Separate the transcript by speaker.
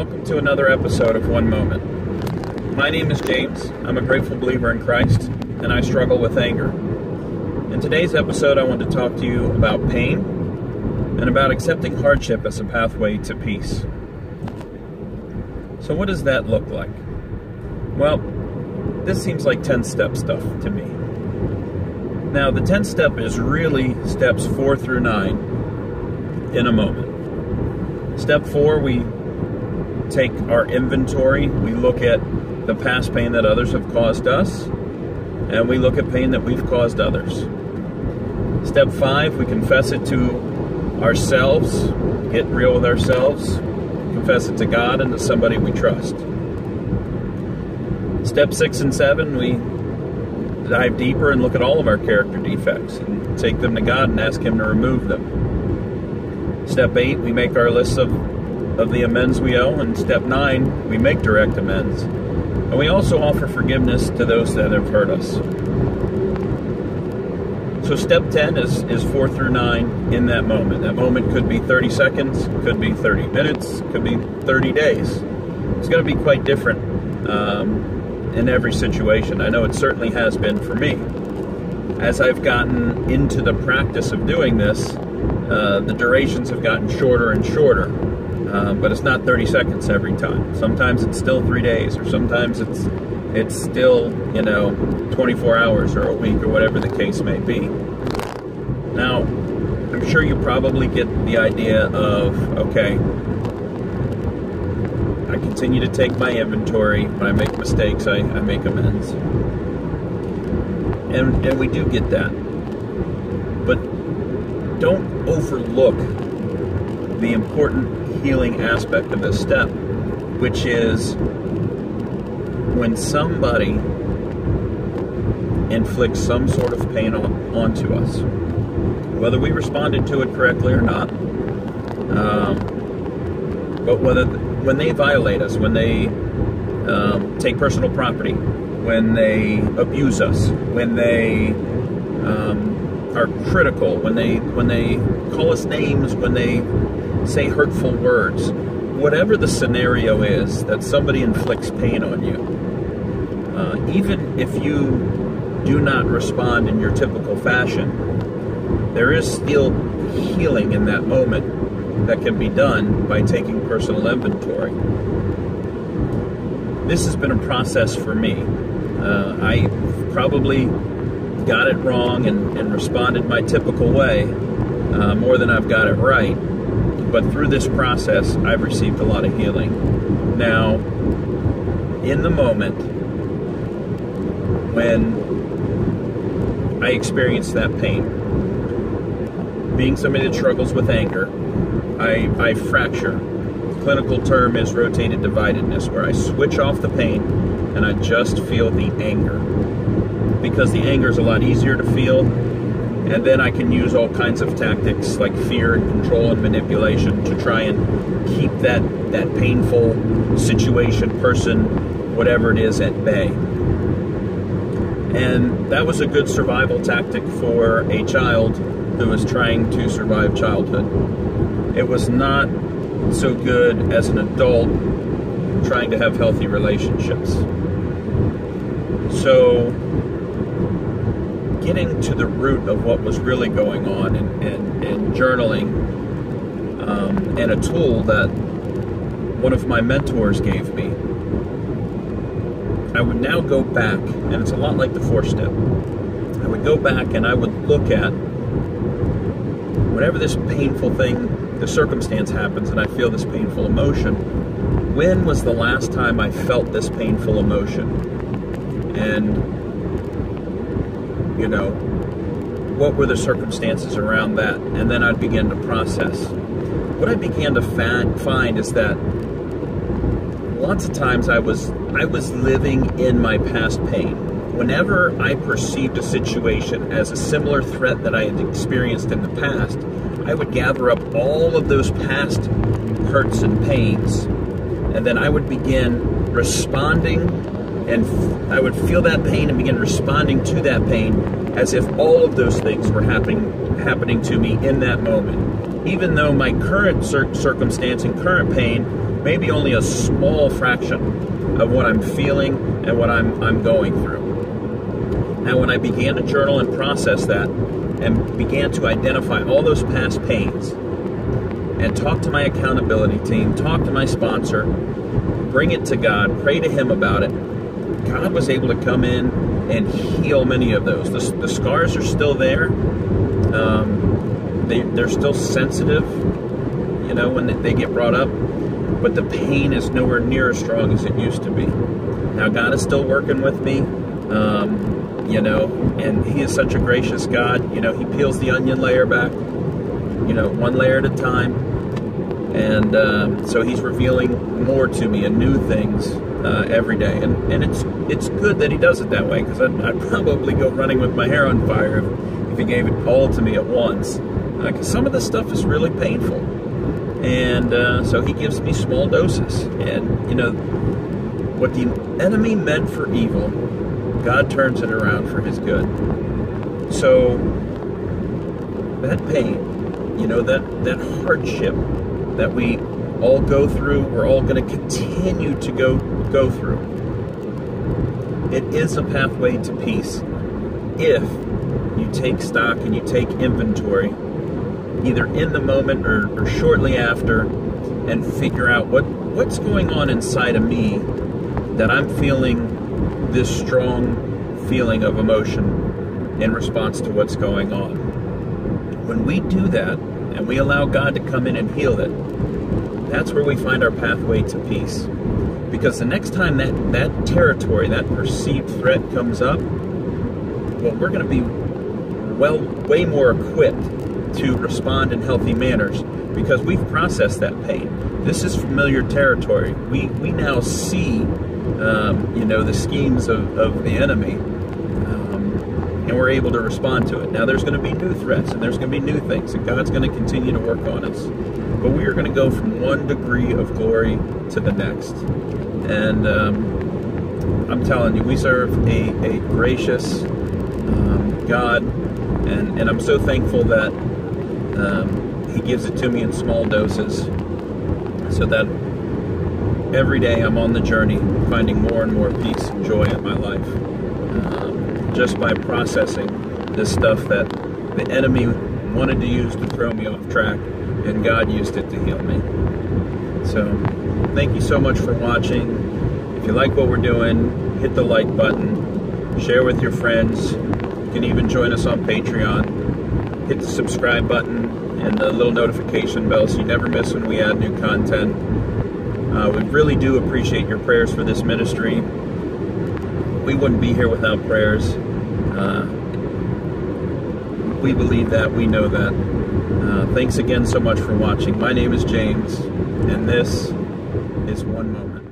Speaker 1: welcome to another episode of One Moment. My name is James. I'm a grateful believer in Christ, and I struggle with anger. In today's episode, I want to talk to you about pain and about accepting hardship as a pathway to peace. So what does that look like? Well, this seems like 10-step stuff to me. Now, the 10-step is really steps 4 through 9 in a moment. Step 4, we take our inventory. We look at the past pain that others have caused us, and we look at pain that we've caused others. Step 5, we confess it to ourselves, get real with ourselves, confess it to God and to somebody we trust. Step 6 and 7, we dive deeper and look at all of our character defects and take them to God and ask Him to remove them. Step 8, we make our lists of the amends we owe, and step 9, we make direct amends. And we also offer forgiveness to those that have hurt us. So step 10 is 4 through 9 in that moment. That moment could be 30 seconds, could be 30 minutes, could be 30 days. It's going to be quite different in every situation. I know it certainly has been for me. As I've gotten into the practice of doing this, the durations have gotten shorter and shorter. But it's not 30 seconds every time. Sometimes it's still 3 days, or sometimes it's still, 24 hours or a week or whatever the case may be. Now, I'm sure you probably get the idea of, okay, I continue to take my inventory. When I make mistakes, I make amends. And we do get that. But don't overlook the important healing aspect of this step, which is when somebody inflicts some sort of pain onto us, whether we responded to it correctly or not, but when they violate us, when they take personal property, when they abuse us, when they are critical, when they call us names, when they say hurtful words, whatever the scenario is that somebody inflicts pain on you, even if you do not respond in your typical fashion, there is still healing in that moment that can be done by taking personal inventory. This has been a process for me. I probably got it wrong and responded my typical way more than I've got it right. But through this process, I've received a lot of healing. Now, in the moment when I experienced that pain, being somebody that struggles with anger, I fracture. The clinical term is rotated dividedness, where I switch off the pain and I just feel the anger. Because the anger is a lot easier to feel, and then I can use all kinds of tactics like fear and control and manipulation to try and keep that painful situation, person, whatever it is, at bay. And that was a good survival tactic for a child who was trying to survive childhood. It was not so good as an adult trying to have healthy relationships. So, getting to the root of what was really going on and journaling, and a tool that one of my mentors gave me, I would now go back, and it's a lot like the 4-step. I would go back and I would look at whenever this painful thing, the circumstance happens and I feel this painful emotion, when was the last time I felt this painful emotion? And what were the circumstances around that? And then I'd begin to process. What I began to find is that lots of times I was living in my past pain. Whenever I perceived a situation as a similar threat that I had experienced in the past, I would gather up all of those past hurts and pains, and then I would begin responding, and I would feel that pain and begin responding to that pain as if all of those things were happening to me in that moment. Even though my current circumstance and current pain maybe only a small fraction of what I'm feeling and what I'm going through. Now, when I began to journal and process that, and began to identify all those past pains, and talk to my accountability team, talk to my sponsor, bring it to God, pray to Him about it, God was able to come in and heal many of those. The scars are still there. They're still sensitive, you know, when they get brought up, but the pain is nowhere near as strong as it used to be. Now, God is still working with me, you know, and He is such a gracious God. You know, He peels the onion layer back, you know, one layer at a time. And so He's revealing more to me and new things every day. And it's good that He does it that way, because I'd probably go running with my hair on fire if He gave it all to me at once. Because some of this stuff is really painful. And so He gives me small doses. And, you know, what the enemy meant for evil, God turns it around for His good. So that pain, you know, that hardship that we all go through, we're all going to continue to go through. It is a pathway to peace if you take stock and you take inventory, either in the moment or shortly after, and figure out what's going on inside of me that I'm feeling this strong feeling of emotion in response to what's going on. When we do that, and we allow God to come in and heal it, that's where we find our pathway to peace. Because the next time that territory, that perceived threat comes up, well, we're going to be way more equipped to respond in healthy manners, because we've processed that pain. This is familiar territory. We now see, you know, the schemes of the enemy, and we're able to respond to it. Now, there's going to be new threats, and there's going to be new things, and God's going to continue to work on us. But we are going to go from one degree of glory to the next. And I'm telling you, we serve a gracious God, and I'm so thankful that He gives it to me in small doses, so that every day I'm on the journey, finding more and more peace and joy in my life. Just by processing this stuff that the enemy wanted to use to throw me off track, and God used it to heal me. So, thank you so much for watching. If you like what we're doing, hit the like button, share with your friends. You can even join us on Patreon. Hit the subscribe button and the little notification bell so you never miss when we add new content. We really do appreciate your prayers for this ministry. We wouldn't be here without prayers. We believe that. We know that. Thanks again so much for watching. My name is James, and this is One Moment.